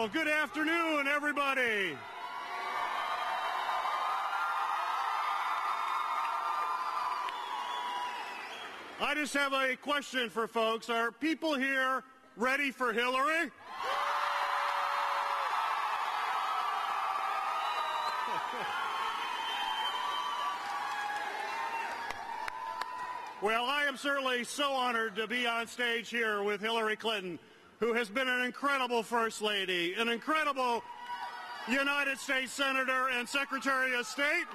Well, good afternoon, everybody. I just have a question for folks. Are people here ready for Hillary? Well, I am certainly so honored to be on stage here with Hillary Clinton, who has been an incredible First Lady, an incredible United States Senator and Secretary of State.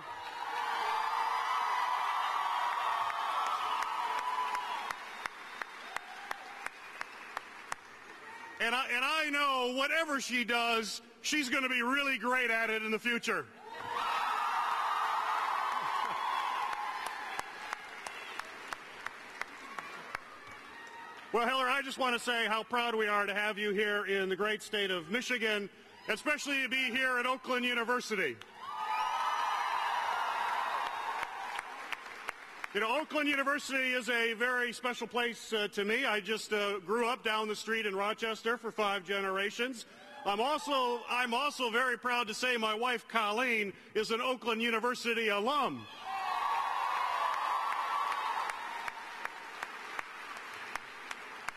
And I know whatever she does, she's going to be really great at it in the future. Well, Hillary, I just want to say how proud we are to have you here in the great state of Michigan, especially to be here at Oakland University. You know, Oakland University is a very special place to me. I just grew up down the street in Rochester for 5 generations. I'm also very proud to say my wife, Colleen, is an Oakland University alum.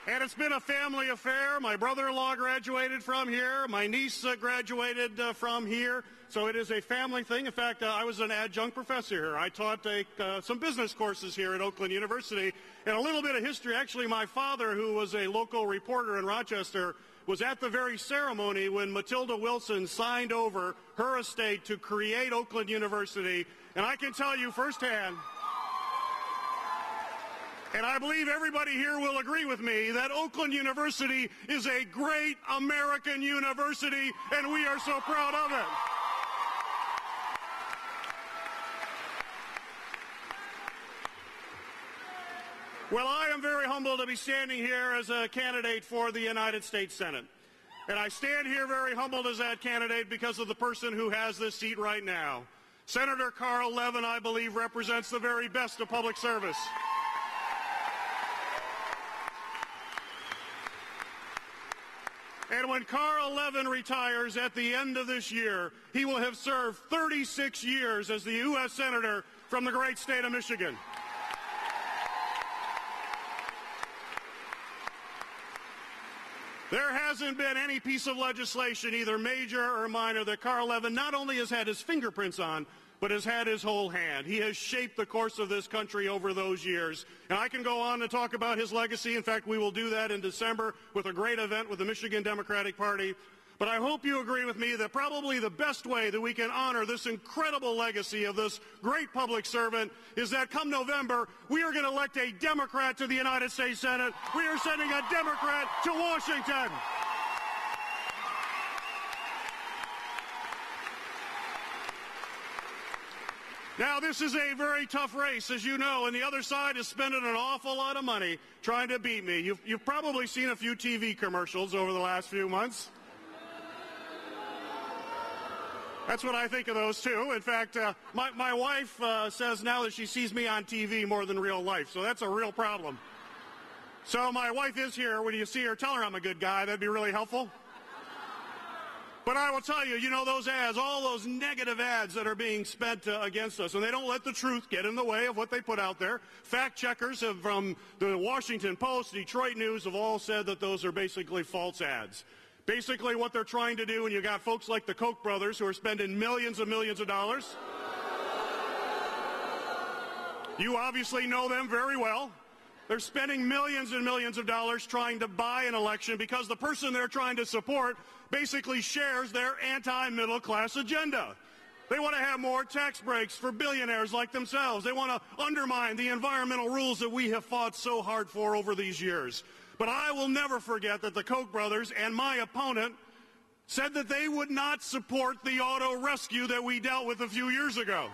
And it's been a family affair. My brother-in-law graduated from here. My niece graduated from here. So it is a family thing. In fact, I was an adjunct professor here. I taught some business courses here at Oakland University. And a little bit of history. Actually, my father, who was a local reporter in Rochester, was at the very ceremony when Matilda Wilson signed over her estate to create Oakland University. And I can tell you firsthand, and I believe everybody here will agree with me, that Oakland University is a great American university, and we are so proud of it. Well, I am very humbled to be standing here as a candidate for the United States Senate. And I stand here very humbled as that candidate because of the person who has this seat right now. Senator Carl Levin, I believe, represents the very best of public service. And when Carl Levin retires at the end of this year, he will have served 36 years as the U.S. Senator from the great state of Michigan. There hasn't been any piece of legislation, either major or minor, that Carl Levin not only has had his fingerprints on, but has had his whole hand. He has shaped the course of this country over those years. And I can go on to talk about his legacy. In fact, we will do that in December with a great event with the Michigan Democratic Party. But I hope you agree with me that probably the best way that we can honor this incredible legacy of this great public servant is that come November, we are going to elect a Democrat to the United States Senate. We are sending a Democrat to Washington. Now, this is a very tough race, as you know, and the other side is spending an awful lot of money trying to beat me. You've probably seen a few TV commercials over the last few months. That's what I think of those, too. In fact, my wife says now that she sees me on TV more than real life, so that's a real problem. So my wife is here. When you see her, tell her I'm a good guy. That'd be really helpful. But I will tell you, you know, those ads, all those negative ads that are being spent against us, and they don't let the truth get in the way of what they put out there. Fact checkers from the Washington Post, Detroit News have all said that those are basically false ads. Basically what they're trying to do, and you got folks like the Koch brothers who are spending millions and millions of dollars. You obviously know them very well. They're spending millions and millions of dollars trying to buy an election because the person they're trying to support basically shares their anti-middle class agenda. They want to have more tax breaks for billionaires like themselves. They want to undermine the environmental rules that we have fought so hard for over these years. But I will never forget that the Koch brothers and my opponent said that they would not support the auto rescue that we dealt with a few years ago.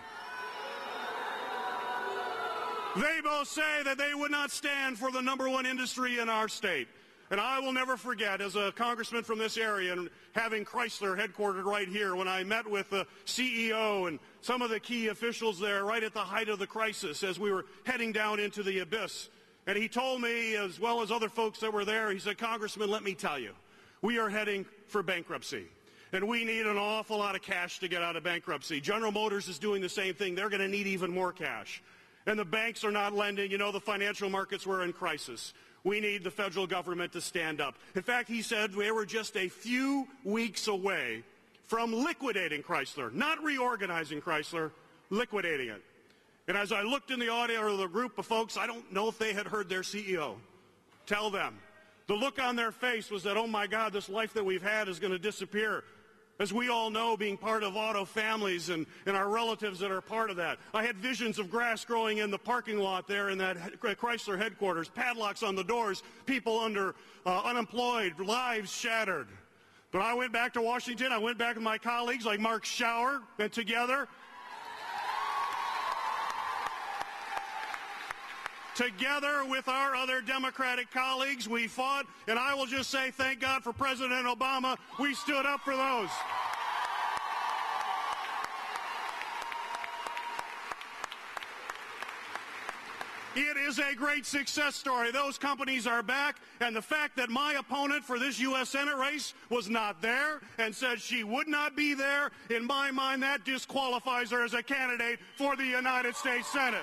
They both say that they would not stand for the #1 industry in our state. And I will never forget, as a congressman from this area and having Chrysler headquartered right here, when I met with the CEO and some of the key officials there right at the height of the crisis as we were heading down into the abyss. And he told me, as well as other folks that were there, he said, "Congressman, let me tell you, we are heading for bankruptcy. And we need an awful lot of cash to get out of bankruptcy. General Motors is doing the same thing. They're going to need even more cash. And the banks are not lending. You know, the financial markets were in crisis. We need the federal government to stand up. In fact, he said they were just a few weeks away from liquidating Chrysler, not reorganizing Chrysler, liquidating it. And as I looked in the audio or the group of folks, I don't know if they had heard their CEO tell them. The look on their face was that, oh my God, this life that we've had is going to disappear. As we all know, being part of auto families and our relatives that are part of that. I had visions of grass growing in the parking lot there in that Chrysler headquarters, padlocks on the doors, people unemployed, lives shattered. But I went back to Washington. I went back with my colleagues like Mark Schauer, and together with our other Democratic colleagues, we fought, and I will just say thank God for President Obama. We stood up for those. It is a great success story. Those companies are back, and the fact that my opponent for this U.S. Senate race was not there and said she would not be there, in my mind, that disqualifies her as a candidate for the United States Senate.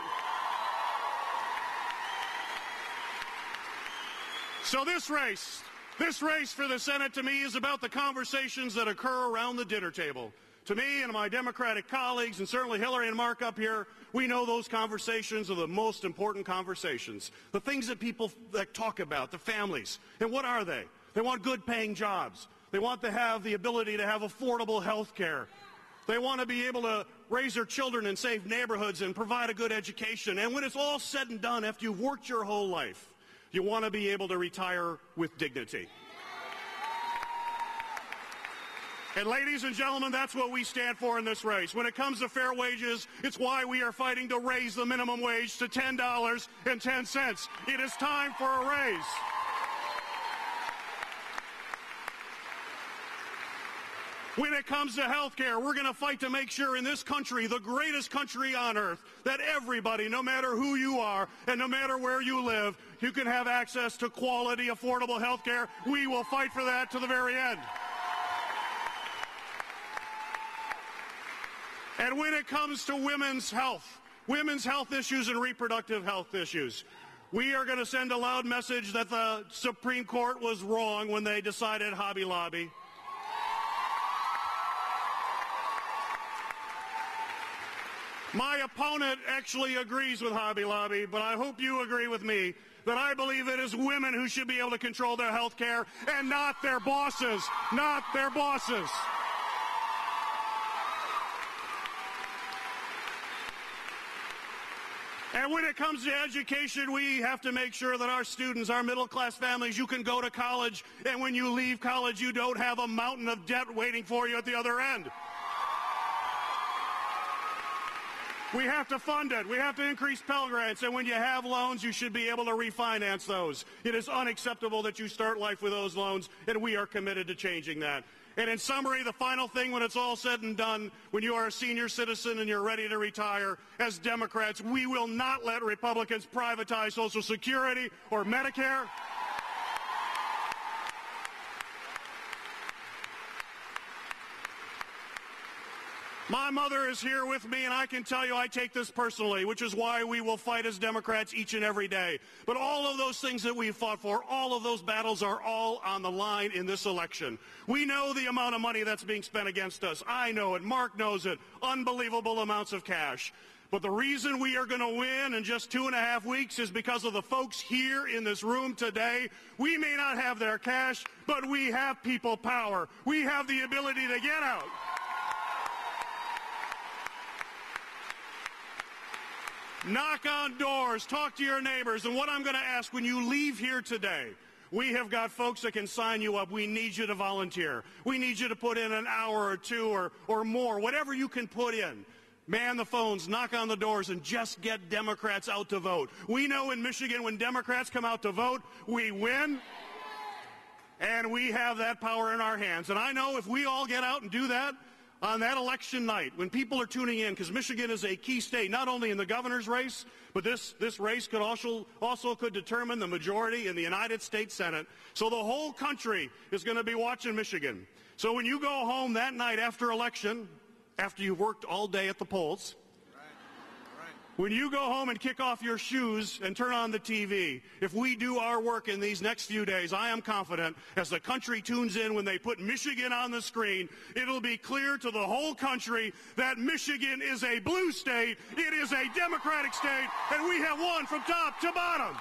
So this race for the Senate to me is about the conversations that occur around the dinner table. To me and my Democratic colleagues, and certainly Hillary and Mark up here, we know those conversations are the most important conversations. The things that people that talk about, the families. And what are they? They want good paying jobs. They want to have the ability to have affordable health care. They want to be able to raise their children in safe neighborhoods and provide a good education. And when it's all said and done, after you've worked your whole life, you want to be able to retire with dignity. And ladies and gentlemen, that's what we stand for in this race. When it comes to fair wages, it's why we are fighting to raise the minimum wage to $10.10. It is time for a raise. When it comes to health care, we're going to fight to make sure in this country, the greatest country on earth, that everybody, no matter who you are and no matter where you live, you can have access to quality, affordable health care. We will fight for that to the very end. And when it comes to women's health issues and reproductive health issues, we are going to send a loud message that the Supreme Court was wrong when they decided Hobby Lobby. My opponent actually agrees with Hobby Lobby, but I hope you agree with me that I believe it is women who should be able to control their health care and not their bosses, not their bosses. And when it comes to education, we have to make sure that our students, our middle-class families, you can go to college, and when you leave college, you don't have a mountain of debt waiting for you at the other end. We have to fund it. We have to increase Pell Grants, and when you have loans, you should be able to refinance those. It is unacceptable that you start life with those loans, and we are committed to changing that. And in summary, the final thing when it's all said and done, when you are a senior citizen and you're ready to retire, as Democrats, we will not let Republicans privatize Social Security or Medicare. My mother is here with me, and I can tell you I take this personally, which is why we will fight as Democrats each and every day. But all of those things that we've fought for, all of those battles are all on the line in this election. We know the amount of money that's being spent against us. I know it. Mark knows it. Unbelievable amounts of cash. But the reason we are going to win in just 2.5 weeks is because of the folks here in this room today. We may not have their cash, but we have people power. We have the ability to get out. Knock on doors, talk to your neighbors, and what I'm going to ask when you leave here today, we have got folks that can sign you up. We need you to volunteer. We need you to put in an hour or two or more, whatever you can put in. Man the phones, knock on the doors, and just get Democrats out to vote. We know in Michigan when Democrats come out to vote, we win, and we have that power in our hands. And I know if we all get out and do that, on that election night, when people are tuning in, because Michigan is a key state, not only in the governor's race, but this race could also could determine the majority in the United States Senate. So the whole country is going to be watching Michigan. So when you go home that night after election, after you've worked all day at the polls, when you go home and kick off your shoes and turn on the TV, if we do our work in these next few days, I am confident as the country tunes in when they put Michigan on the screen, it'll be clear to the whole country that Michigan is a blue state, it is a Democratic state, and we have won from top to bottom.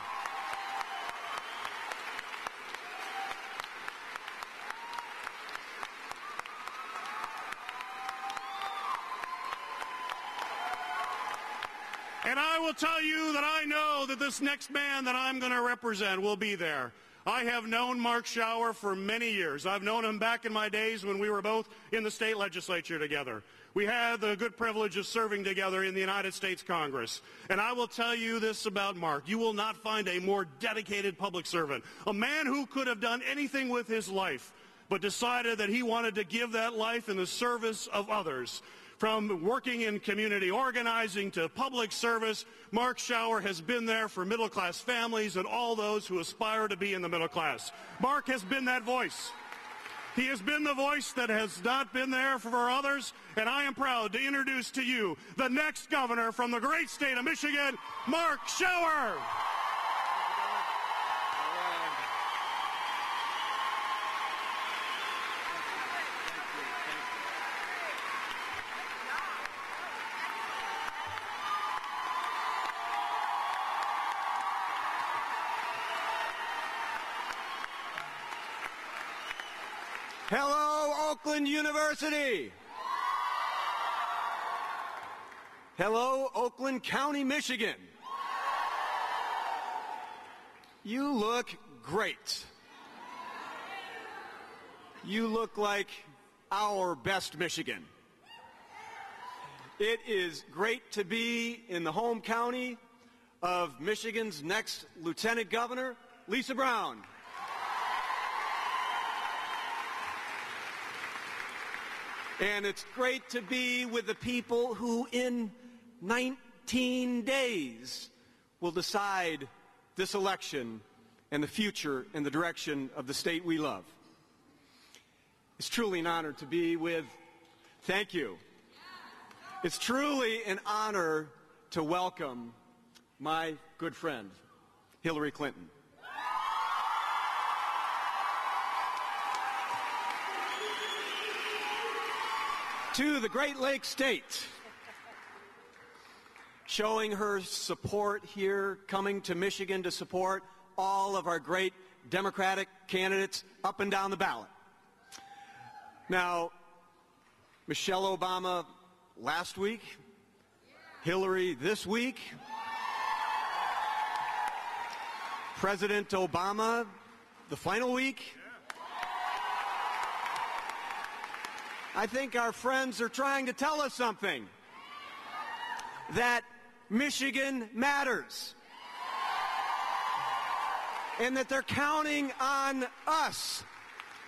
And I will tell you that I know that this next man that I'm going to represent will be there. I have known Mark Schauer for many years. I've known him back in my days when we were both in the state legislature together. We had the good privilege of serving together in the United States Congress. And I will tell you this about Mark. You will not find a more dedicated public servant, a man who could have done anything with his life, but decided that he wanted to give that life in the service of others. From working in community organizing to public service, Mark Schauer has been there for middle-class families and all those who aspire to be in the middle class. Mark has been that voice. He has been the voice that has not been there for others, and I am proud to introduce to you the next governor from the great state of Michigan, Mark Schauer. Hello, Oakland University. Hello, Oakland County, Michigan. You look great. You look like our best Michigan. It is great to be in the home county of Michigan's next Lieutenant Governor, Lisa Brown. And it's great to be with the people who in 19 days will decide this election and the future and the direction of the state we love. It's truly an honor to be with, thank you. It's truly an honor to welcome my good friend, Hillary Clinton. To the Great Lakes State, showing her support here, coming to Michigan to support all of our great Democratic candidates up and down the ballot. Now, Michelle Obama last week, Hillary this week, President Obama the final week. I think our friends are trying to tell us something, that Michigan matters, and that they're counting on us.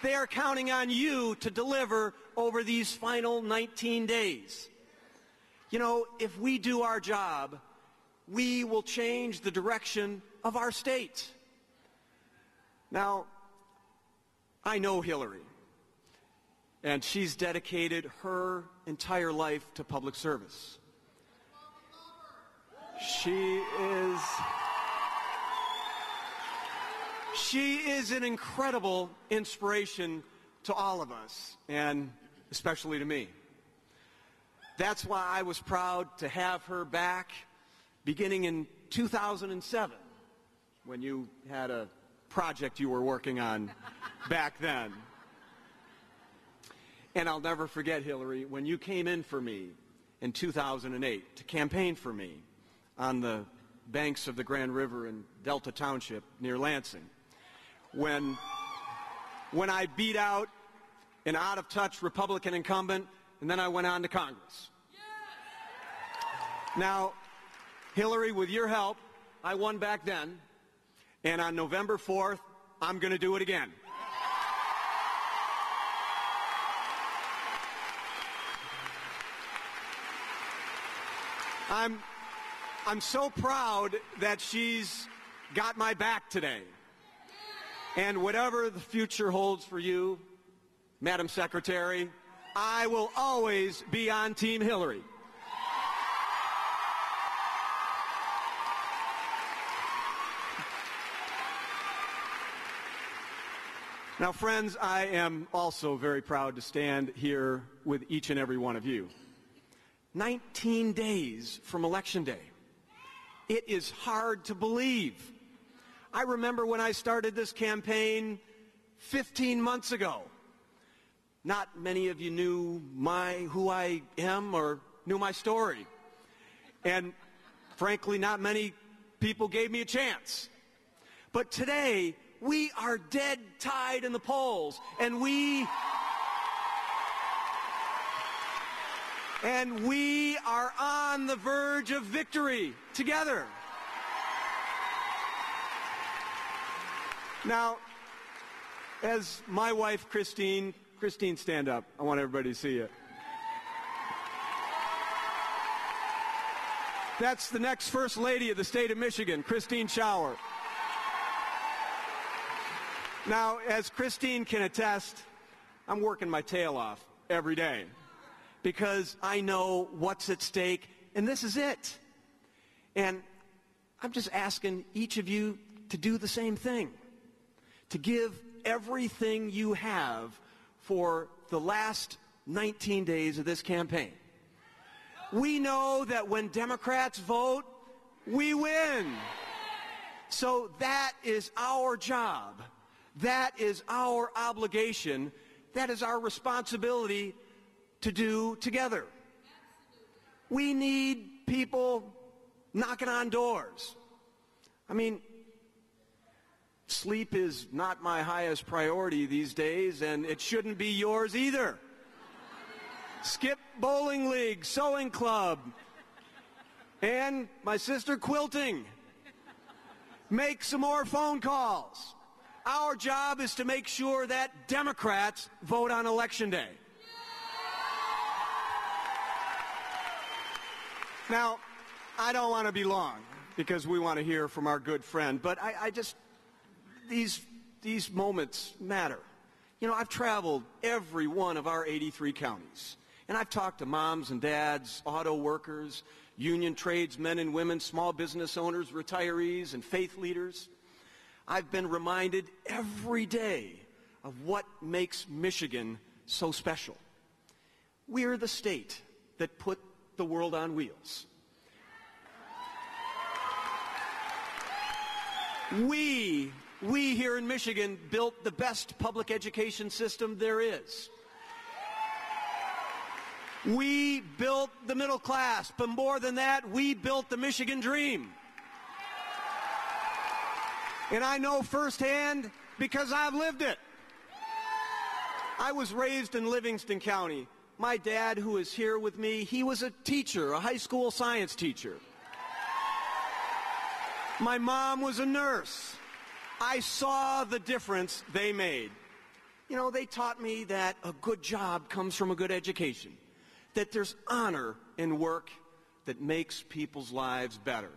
They are counting on you to deliver over these final 19 days. You know, if we do our job, we will change the direction of our state. Now, I know Hillary. And she's dedicated her entire life to public service. She is an incredible inspiration to all of us, and especially to me. That's why I was proud to have her back beginning in 2007, when you had a project you were working on back then. And I'll never forget, Hillary, when you came in for me in 2008 to campaign for me on the banks of the Grand River in Delta Township near Lansing, when I beat out an out-of-touch Republican incumbent, and then I went on to Congress. Now, Hillary, with your help, I won back then, and on November 4th, I'm going to do it again. I'm so proud that she's got my back today. And whatever the future holds for you, Madam Secretary, I will always be on Team Hillary. Now, friends, I am also very proud to stand here with each and every one of you. 19 days from Election Day. It is hard to believe. I remember when I started this campaign 15 months ago. Not many of you knew who I am or knew my story. And frankly, not many people gave me a chance. But today, we are dead tied in the polls, and we are on the verge of victory together. Now, as my wife, Christine, stand up. I want everybody to see you. That's the next First Lady of the state of Michigan, Christine Schauer. Now, as Christine can attest, I'm working my tail off every day because I know what's at stake, and this is it. And I'm just asking each of you to do the same thing, to give everything you have for the last 19 days of this campaign. We know that when Democrats vote, we win. So that is our job. That is our obligation. That is our responsibility to do together. We need people knocking on doors. I mean, sleep is not my highest priority these days, and it shouldn't be yours either. Skip bowling league, sewing club, and my sister quilting. Make some more phone calls. Our job is to make sure that Democrats vote on Election Day. Now, I don't want to be long because we want to hear from our good friend, but I just, these moments matter. You know, I've traveled every one of our 83 counties, and I've talked to moms and dads, auto workers, union tradesmen and women, small business owners, retirees, and faith leaders. I've been reminded every day of what makes Michigan so special. We're the state that put the world on wheels. We here in Michigan built the best public education system there is. We built the middle class, but more than that, we built the Michigan dream. And I know firsthand because I've lived it. I was raised in Livingston County. My dad, who is here with me, he was a teacher, a high school science teacher. My mom was a nurse. I saw the difference they made. You know, they taught me that a good job comes from a good education, that there's honor in work that makes people's lives better.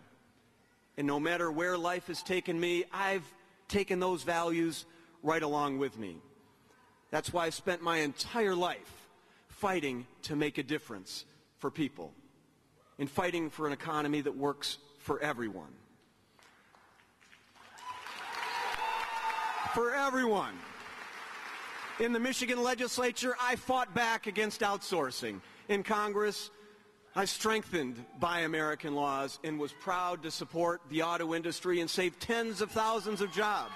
And no matter where life has taken me, I've taken those values right along with me. That's why I've spent my entire life fighting to make a difference for people and fighting for an economy that works for everyone. For everyone. In the Michigan legislature, I fought back against outsourcing. In Congress, I strengthened Buy American laws and was proud to support the auto industry and save tens of thousands of jobs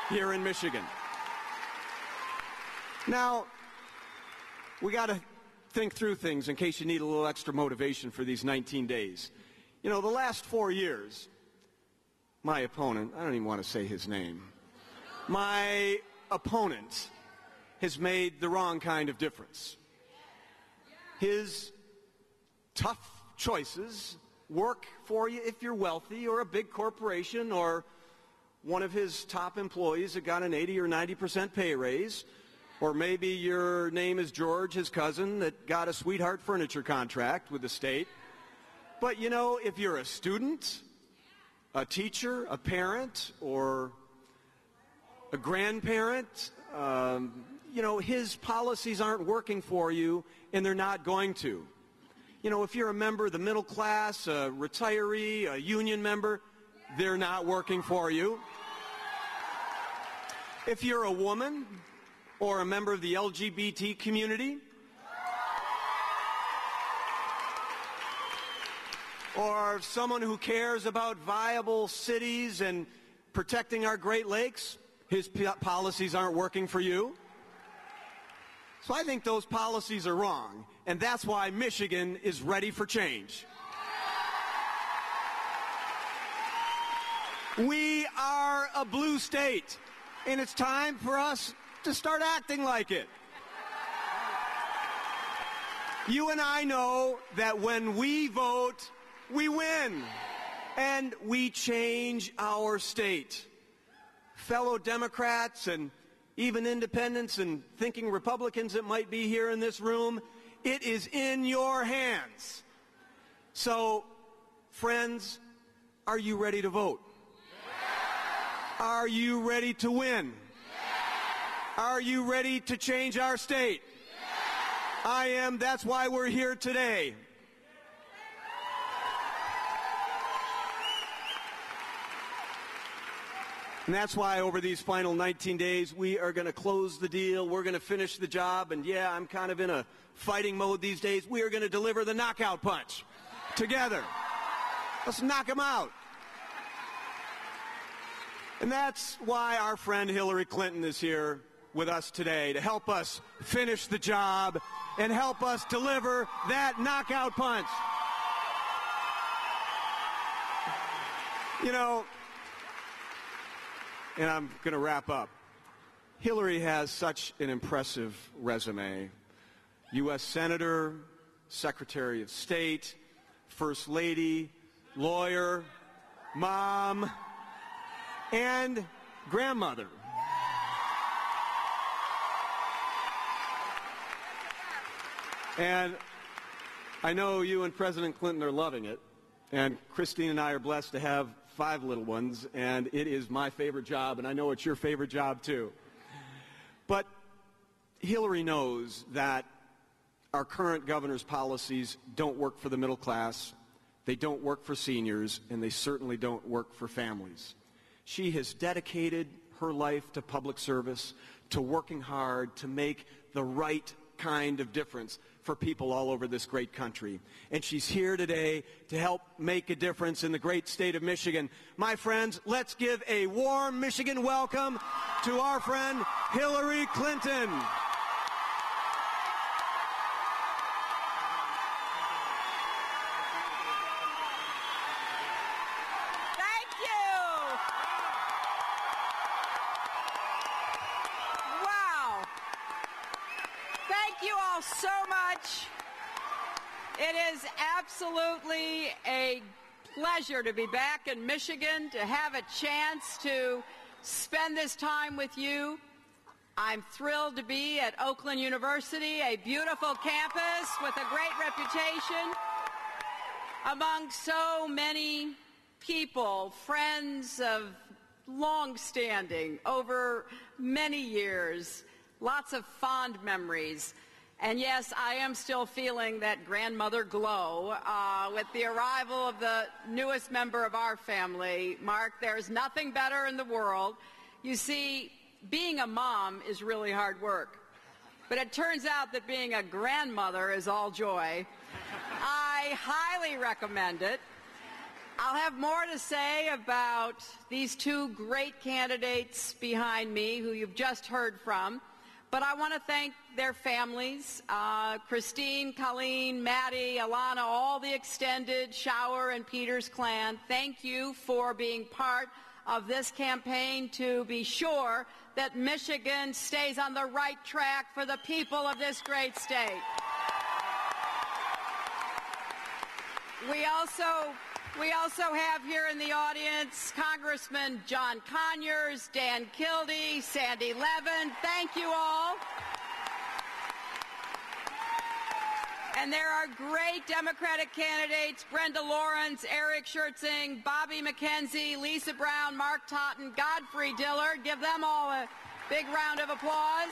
here in Michigan. Now, we got to think through things in case you need a little extra motivation for these 19 days. You know, the last 4 years, my opponent, I don't even want to say his name, my opponent has made the wrong kind of difference. His tough choices work for you if you're wealthy or a big corporation or one of his top employees that got an 80 or 90% pay raise, or maybe your name is George, his cousin, that got a sweetheart furniture contract with the state. But, you know, if you're a student, a teacher, a parent, or a grandparent, his policies aren't working for you, and they're not going to. If you're a member of the middle class, a retiree, a union member, they're not working for you. If you're a woman or a member of the LGBT community, or someone who cares about viable cities and protecting our Great Lakes, his policies aren't working for you. So I think those policies are wrong, and that's why Michigan is ready for change. We are a blue state, and it's time for us to start acting like it. You and I know that when we vote, we win, and we change our state. Fellow Democrats and even independents and thinking Republicans that might be here in this room, it is in your hands. So, friends, are you ready to vote? Yeah. Are you ready to win? Yeah. Are you ready to change our state? Yeah. I am. That's why we're here today. And that's why over these final 19 days, we are going to close the deal. We're going to finish the job. And yeah, I'm kind of in a fighting mode these days. We are going to deliver the knockout punch together. Let's knock them out. And that's why our friend Hillary Clinton is here with us today, to help us finish the job and help us deliver that knockout punch. And I'm going to wrap up. Hillary has such an impressive resume. U.S. Senator, Secretary of State, First Lady, lawyer, mom, and grandmother. And I know you and President Clinton are loving it. And Christine and I are blessed to have 5 little ones, and it is my favorite job, and I know it's your favorite job too. But Hillary knows that our current governor's policies don't work for the middle class, they don't work for seniors, and they certainly don't work for families. She has dedicated her life to public service, to working hard to make the right kind of difference for people all over this great country. And she's here today to help make a difference in the great state of Michigan. My friends, let's give a warm Michigan welcome to our friend Hillary Clinton. Thank you. Wow. Thank you all so much. It is absolutely a pleasure to be back in Michigan, to have a chance to spend this time with you. I'm thrilled to be at Oakland University, a beautiful campus with a great reputation among so many people, friends of long standing, over many years, lots of fond memories. And yes, I am still feeling that grandmother glow with the arrival of the newest member of our family. Mark, there's nothing better in the world. You see, being a mom is really hard work. But it turns out that being a grandmother is all joy. I highly recommend it. I'll have more to say about these 2 great candidates behind me who you've just heard from. But I want to thank their families, Christine, Colleen, Maddie, Alana, all the extended Shower and Peters clan. Thank you for being part of this campaign to be sure that Michigan stays on the right track for the people of this great state. We also have here in the audience Congressman John Conyers, Dan Kildee, Sandy Levin. Thank you all. And there are great Democratic candidates: Brenda Lawrence, Eric Schertzing, Bobby McKenzie, Lisa Brown, Mark Totten, Godfrey Dillard. Give them all a big round of applause.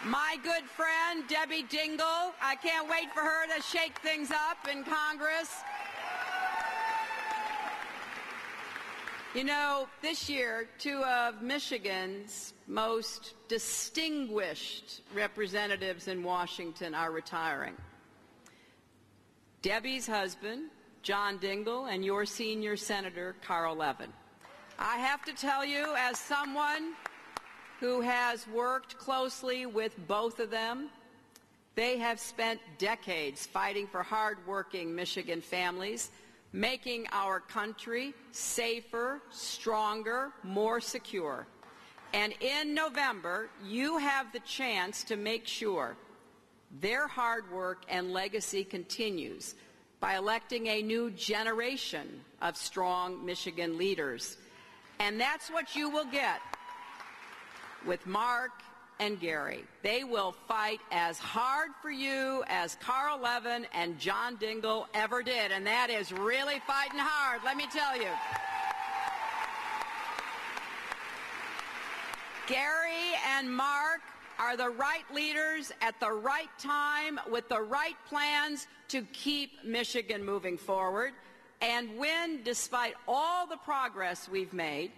My good friend, Debbie Dingell. I can't wait for her to shake things up in Congress. You know, this year, two of Michigan's most distinguished representatives in Washington are retiring. Debbie's husband, John Dingell, and your senior senator, Carl Levin. I have to tell you, as someone who has worked closely with both of them, they have spent decades fighting for hard-working Michigan families, making our country safer, stronger, more secure. And in November, you have the chance to make sure their hard work and legacy continues by electing a new generation of strong Michigan leaders. And that's what you will get with Mark and Gary. They will fight as hard for you as Carl Levin and John Dingell ever did, and that is really fighting hard, let me tell you. Gary and Mark are the right leaders at the right time with the right plans to keep Michigan moving forward and win despite all the progress we've made.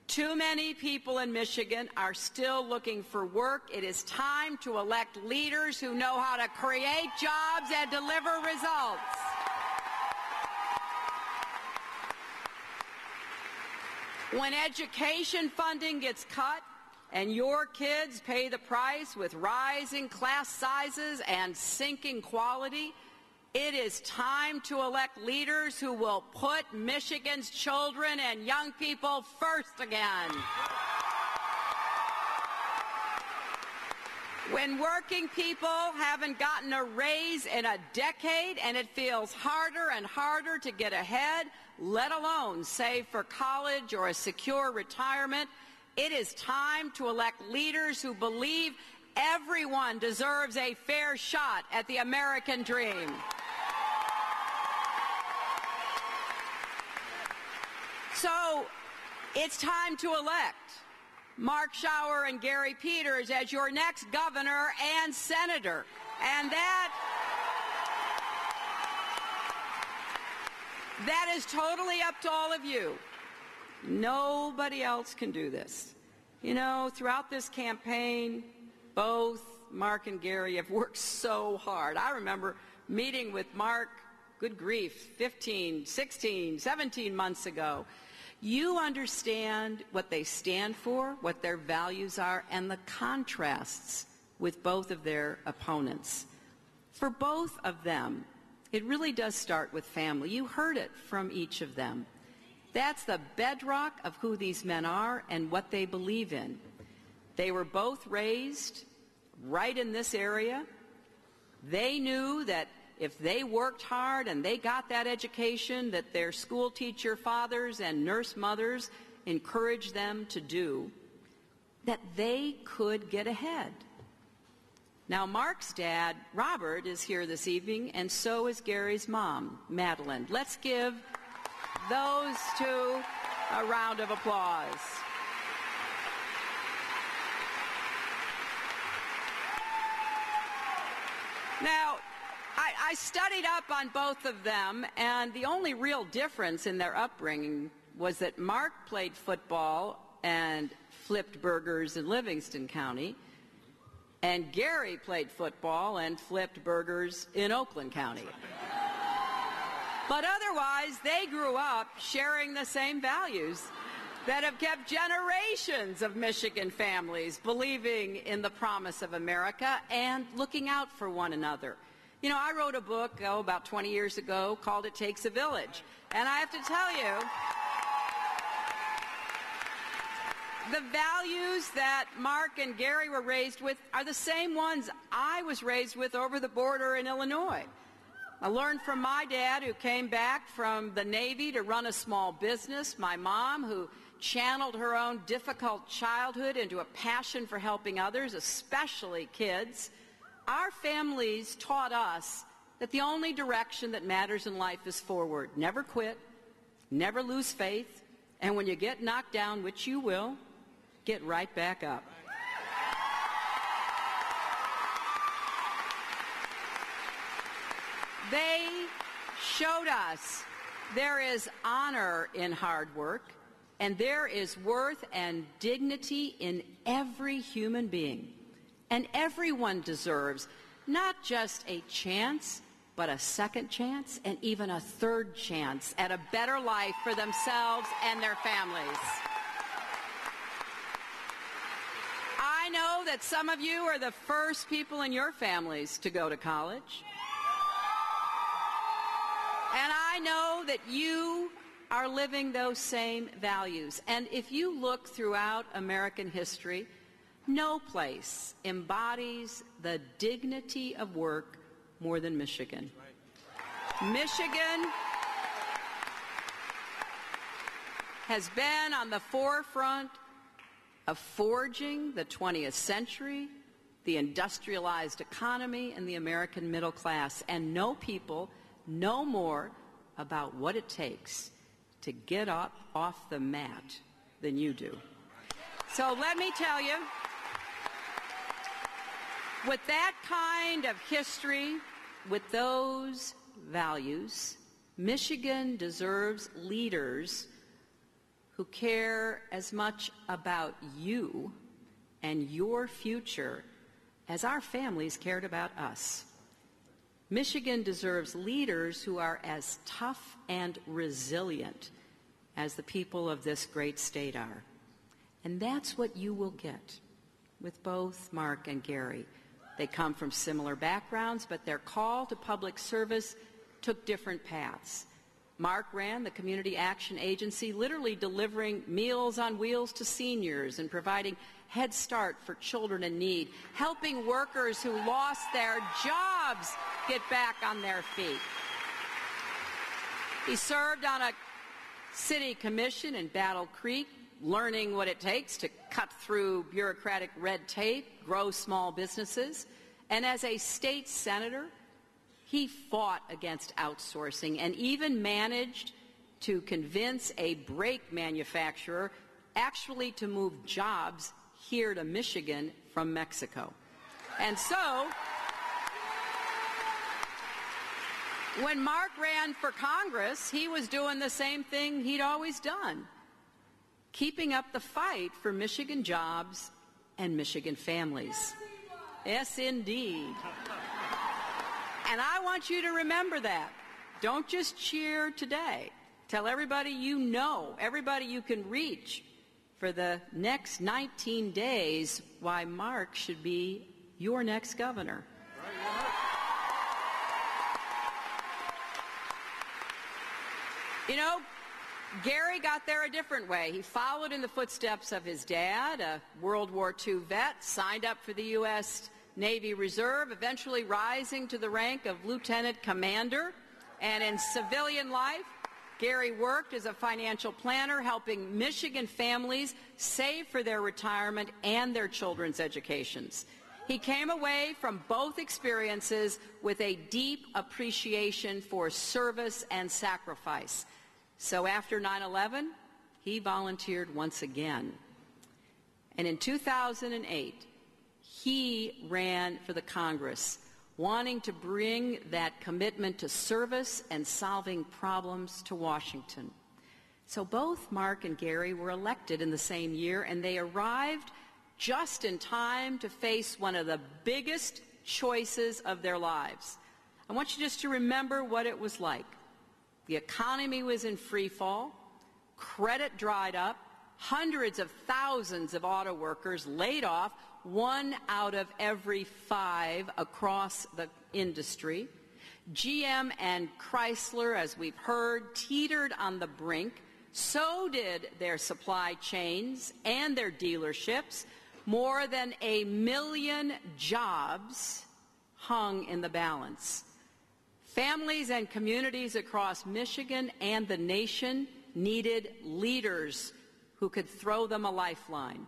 Too many people in Michigan are still looking for work. It is time to elect leaders who know how to create jobs and deliver results. When education funding gets cut and your kids pay the price with rising class sizes and sinking quality, it is time to elect leaders who will put Michigan's children and young people first again. When working people haven't gotten a raise in a decade and it feels harder and harder to get ahead, let alone save for college or a secure retirement, it is time to elect leaders who believe everyone deserves a fair shot at the American dream. So it's time to elect Mark Schauer and Gary Peters as your next governor and senator. And that is totally up to all of you. Nobody else can do this. You know, throughout this campaign, both Mark and Gary have worked so hard. I remember meeting with Mark, good grief, 15, 16, 17 months ago. You understand what they stand for, what their values are, and the contrasts with both of their opponents. For both of them, it really does start with family. You heard it from each of them. That's the bedrock of who these men are and what they believe in. They were both raised right in this area. They knew that if they worked hard and they got that education that their school teacher fathers and nurse mothers encouraged them to do, that they could get ahead. Now, Mark's dad, Robert, is here this evening, and so is Gary's mom, Madeline. Let's give those two a round of applause. Now, I studied up on both of them, and the only real difference in their upbringing was that Mark played football and flipped burgers in Livingston County, and Gary played football and flipped burgers in Oakland County. But otherwise, they grew up sharing the same values that have kept generations of Michigan families believing in the promise of America and looking out for one another. You know, I wrote a book, about 20 years ago, called It Takes a Village. And I have to tell you, the values that Mark and Gary were raised with are the same ones I was raised with over the border in Illinois. I learned from my dad, who came back from the Navy to run a small business, my mom, who channeled her own difficult childhood into a passion for helping others, especially kids. Our families taught us that the only direction that matters in life is forward. Never quit, never lose faith, and when you get knocked down, which you will, get right back up. They showed us there is honor in hard work, and there is worth and dignity in every human being. And everyone deserves not just a chance, but a second chance and even a third chance at a better life for themselves and their families. I know that some of you are the first people in your families to go to college. And I know that you are living those same values. And if you look throughout American history, no place embodies the dignity of work more than Michigan. Michigan has been on the forefront of forging the 20th century, the industrialized economy, and the American middle class. And no people know more about what it takes to get up off the mat than you do. So let me tell you, with that kind of history, with those values, Michigan deserves leaders who care as much about you and your future as our families cared about us. Michigan deserves leaders who are as tough and resilient as the people of this great state are. And that's what you will get with both Mark and Gary. They come from similar backgrounds, but their call to public service took different paths. Mark ran the Community Action Agency, literally delivering Meals on Wheels to seniors and providing Head Start for children in need, helping workers who lost their jobs get back on their feet. He served on a city commission in Battle Creek, learning what it takes to cut through bureaucratic red tape, grow small businesses. And as a state senator, he fought against outsourcing and even managed to convince a brake manufacturer actually to move jobs here to Michigan from Mexico. And so, when Mark ran for Congress, he was doing the same thing he'd always done, keeping up the fight for Michigan jobs and Michigan families. Yes, indeed. And I want you to remember that. Don't just cheer today. Tell everybody you know, everybody you can reach for the next 19 days why Mark should be your next governor. You know, Gary got there a different way. He followed in the footsteps of his dad, a World War II vet, signed up for the U.S. Navy Reserve, eventually rising to the rank of lieutenant commander. And in civilian life, Gary worked as a financial planner, helping Michigan families save for their retirement and their children's educations. He came away from both experiences with a deep appreciation for service and sacrifice. So after 9/11, he volunteered once again. And in 2008, he ran for the Congress, wanting to bring that commitment to service and solving problems to Washington. So both Mark and Gary were elected in the same year, and they arrived just in time to face one of the biggest choices of their lives. I want you just to remember what it was like. The economy was in free fall, credit dried up, hundreds of thousands of auto workers laid off, 1 out of every 5 across the industry. GM and Chrysler, as we've heard, teetered on the brink. So did their supply chains and their dealerships. More than 1 million jobs hung in the balance. Families and communities across Michigan and the nation needed leaders who could throw them a lifeline.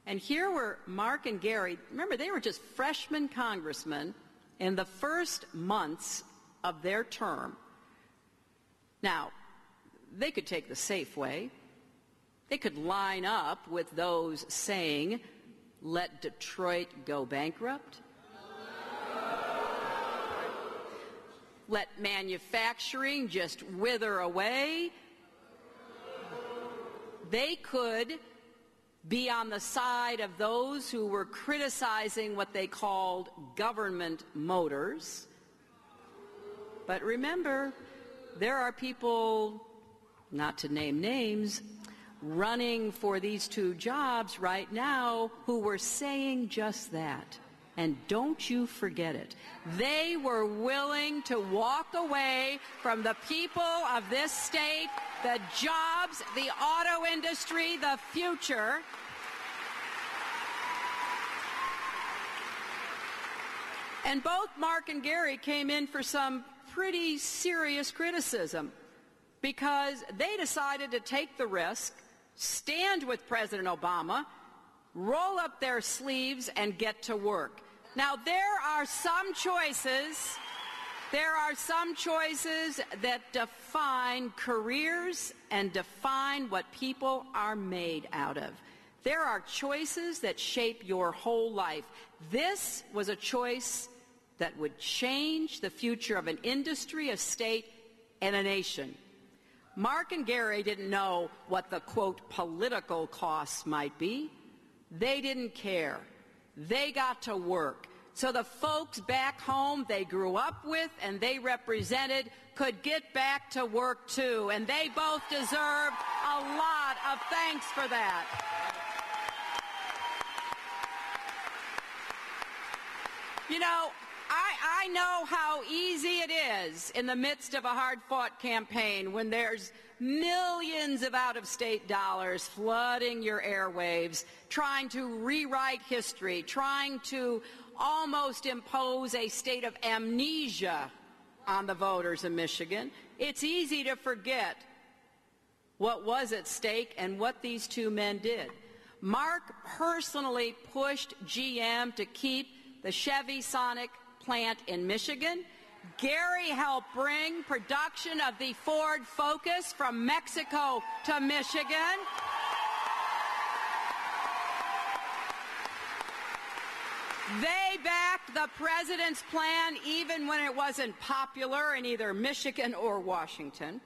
And here were Mark and Gary. Remember, they were just freshman congressmen in the first months of their term. Now, they could take the safe way. They could line up with those saying, "Let Detroit go bankrupt." let manufacturing just wither away. They could be on the side of those who were criticizing what they called government motors. But remember, there are people, not to name names, running for these two jobs right now who were saying just that. And don't you forget it. They were willing to walk away from the people of this state, the jobs, the auto industry, the future. And both Mark and Gary came in for some pretty serious criticism because they decided to take the risk, stand with President Obama, roll up their sleeves, and get to work. Now, there are some choices that define careers and define what people are made out of. There are choices that shape your whole life. This was a choice that would change the future of an industry, a state, and a nation. Mark and Gary didn't know what the, quote, political costs might be. They didn't care. They got to work. So the folks back home they grew up with and they represented could get back to work too. And they both deserve a lot of thanks for that. You know, I know how easy it is in the midst of a hard-fought campaign when there's millions of out-of-state dollars flooding your airwaves, trying to rewrite history, trying to almost impose a state of amnesia on the voters of Michigan. It's easy to forget what was at stake and what these two men did. Mark personally pushed GM to keep the Chevy Sonic plant in Michigan. Gary helped bring production of the Ford Focus from Mexico to Michigan. They backed the president's plan even when it wasn't popular in either Michigan or Washington.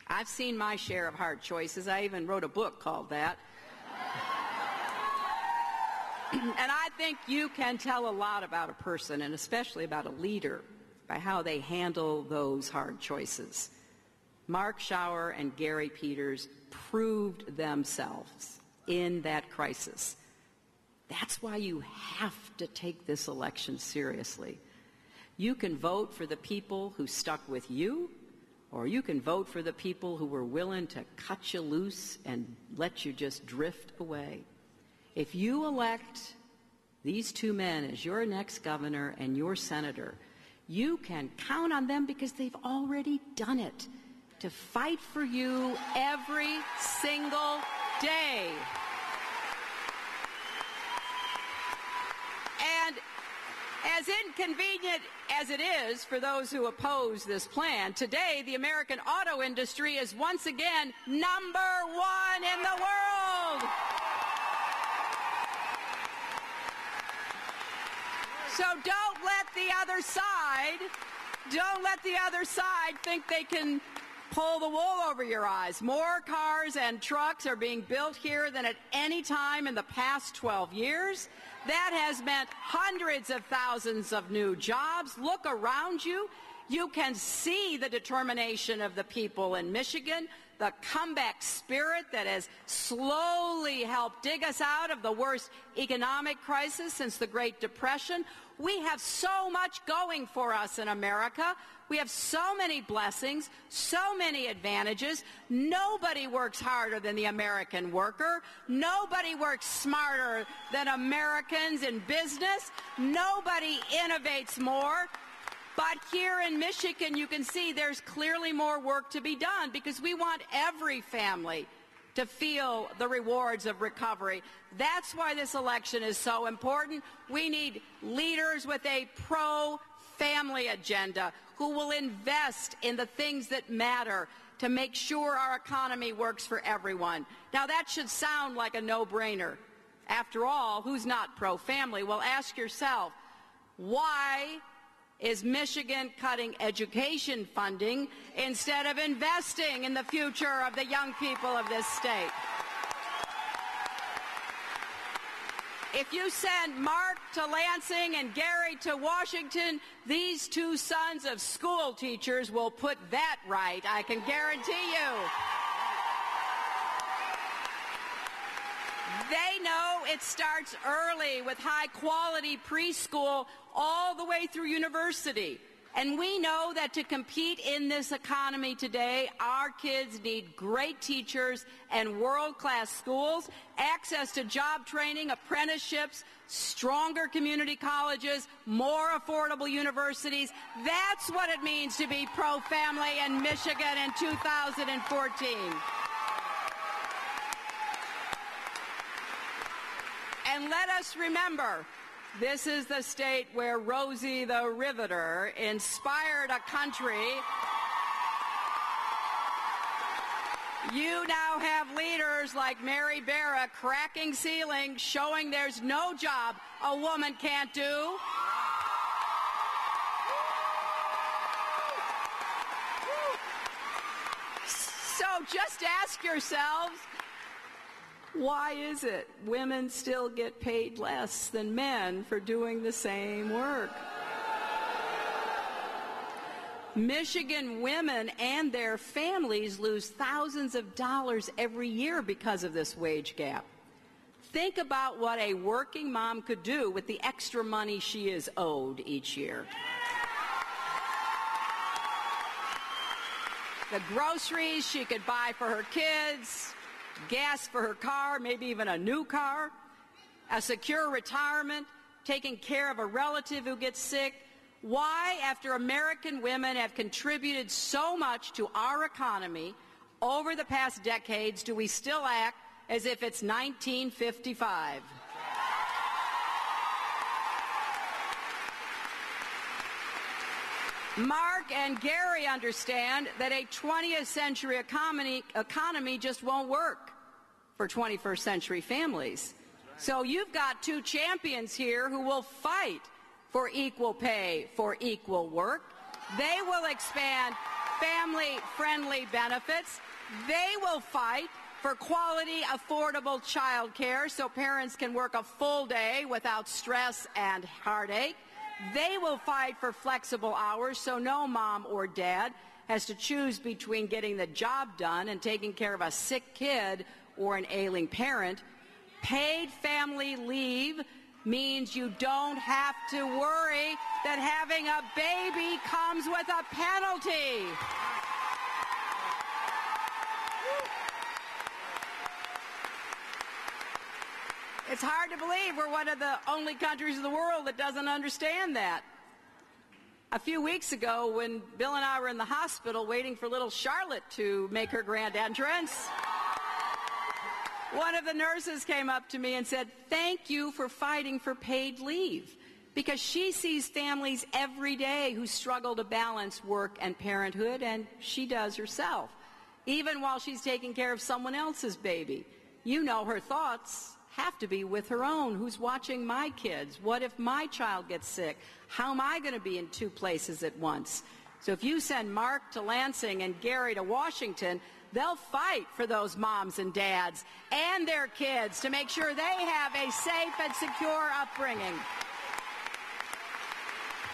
I've seen my share of hard choices. I even wrote a book called that. And I think you can tell a lot about a person, and especially about a leader, by how they handle those hard choices. Mark Schauer and Gary Peters proved themselves in that crisis. That's why you have to take this election seriously. You can vote for the people who stuck with you, or you can vote for the people who were willing to cut you loose and let you just drift away. If you elect these two men as your next governor and your senator, you can count on them because they've already done it, to fight for you every single day. And as inconvenient as it is for those who oppose this plan, today the American auto industry is once again #1 in the world. So don't let the other side think they can pull the wool over your eyes. More cars and trucks are being built here than at any time in the past 12 years. That has meant hundreds of thousands of new jobs. Look around you. You can see the determination of the people in Michigan, the comeback spirit that has slowly helped dig us out of the worst economic crisis since the Great Depression. We have so much going for us in America. We have so many blessings, so many advantages. Nobody works harder than the American worker. Nobody works smarter than Americans in business. Nobody innovates more. But here in Michigan, you can see there's clearly more work to be done because we want every family to feel the rewards of recovery. That's why this election is so important. We need leaders with a pro-family agenda who will invest in the things that matter to make sure our economy works for everyone. Now, that should sound like a no-brainer. After all, who's not pro-family? Well, ask yourself, why is Michigan cutting education funding instead of investing in the future of the young people of this state? If you send Mark to Lansing and Gary to Washington, these two sons of school teachers will put that right, I can guarantee you. They know it starts early with high-quality preschool all the way through university. And we know that to compete in this economy today, our kids need great teachers and world-class schools, access to job training, apprenticeships, stronger community colleges, more affordable universities. That's what it means to be pro-family in Michigan in 2014. And let us remember, this is the state where Rosie the Riveter inspired a country. You now have leaders like Mary Barra cracking ceilings, showing there's no job a woman can't do. So just ask yourselves, why is it women still get paid less than men for doing the same work? Michigan women and their families lose thousands of dollars every year because of this wage gap. Think about what a working mom could do with the extra money she is owed each year. The groceries she could buy for her kids, gas for her car, maybe even a new car, a secure retirement, taking care of a relative who gets sick. Why, after American women have contributed so much to our economy over the past decades, do we still act as if it's 1955? Mark and Gary understand that a 20th century economy just won't work for 21st century families. So you've got two champions here who will fight for equal pay for equal work. They will expand family-friendly benefits. They will fight for quality, affordable child care so parents can work a full day without stress and heartache. They will fight for flexible hours so no mom or dad has to choose between getting the job done and taking care of a sick kid or an ailing parent. Paid family leave means you don't have to worry that having a baby comes with a penalty. It's hard to believe we're one of the only countries in the world that doesn't understand that. A few weeks ago, when Bill and I were in the hospital waiting for little Charlotte to make her grand entrance, one of the nurses came up to me and said, "Thank you for fighting for paid leave," because she sees families every day who struggle to balance work and parenthood, and she does herself, even while she's taking care of someone else's baby. You know her thoughts have to be with her own. Who's watching my kids? What if my child gets sick? How am I going to be in two places at once? So if you send Mark to Lansing and Gary to Washington, they'll fight for those moms and dads and their kids to make sure they have a safe and secure upbringing.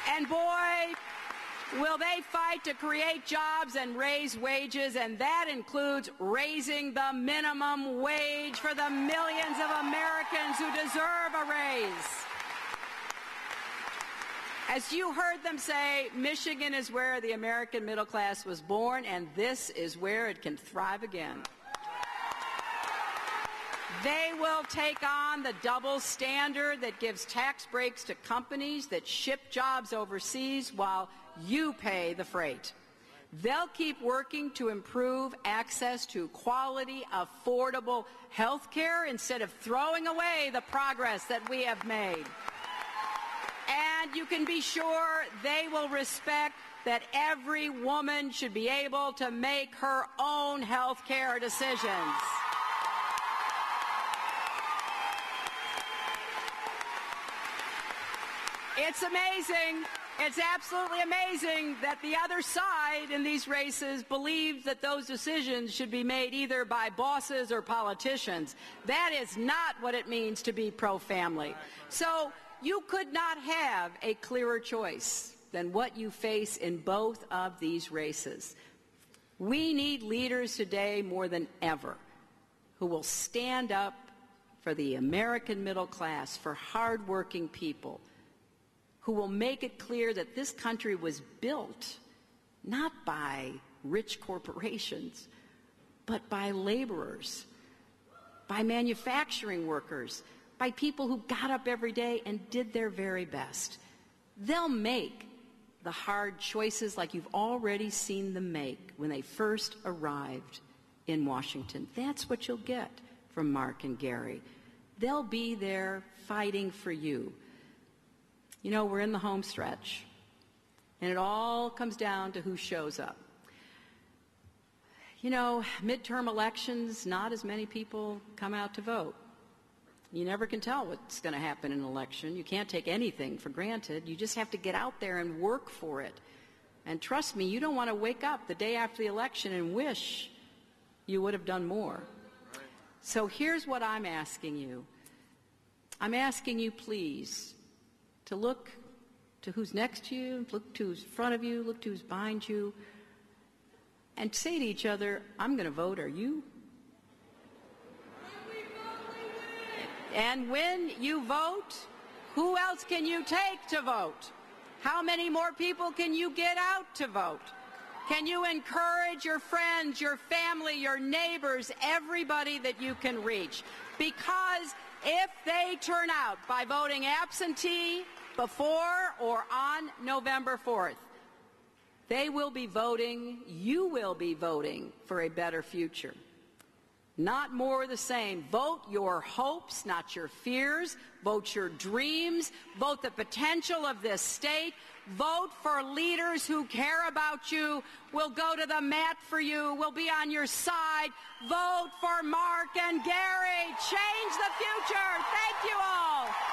And boy, will they fight to create jobs and raise wages, and that includes raising the minimum wage for the millions of Americans who deserve a raise. As you heard them say, Michigan is where the American middle class was born, and this is where it can thrive again. They will take on the double standard that gives tax breaks to companies that ship jobs overseas while you pay the freight. They'll keep working to improve access to quality, affordable health care instead of throwing away the progress that we have made. And you can be sure they will respect that every woman should be able to make her own health care decisions. It's amazing It's absolutely amazing that the other side in these races believes that those decisions should be made either by bosses or politicians. That is not what it means to be pro-family. So you could not have a clearer choice than what you face in both of these races. We need leaders today more than ever who will stand up for the American middle class, for hardworking people, who will make it clear that this country was built not by rich corporations, but by laborers, by manufacturing workers, by people who got up every day and did their very best. They'll make the hard choices like you've already seen them make when they first arrived in Washington. That's what you'll get from Mark and Gary. They'll be there fighting for you. You know, we're in the home stretch, and it all comes down to who shows up. You know, midterm elections, not as many people come out to vote. You never can tell what's going to happen in an election. You can't take anything for granted. You just have to get out there and work for it. And trust me, you don't want to wake up the day after the election and wish you would have done more. So here's what I'm asking you. I'm asking you, please, to look to who's next to you, look to who's in front of you, look to who's behind you, and say to each other, I'm going to vote, are you? And when you vote, who else can you take to vote? How many more people can you get out to vote? Can you encourage your friends, your family, your neighbors, everybody that you can reach? Because if they turn out by voting absentee before or on November 4th, they will be voting, you will be voting for a better future. Not more of the same. Vote your hopes, not your fears. Vote your dreams. Vote the potential of this state. Vote for leaders who care about you, will go to the mat for you, will be on your side. Vote for Mark and Gary. Change the future. Thank you all.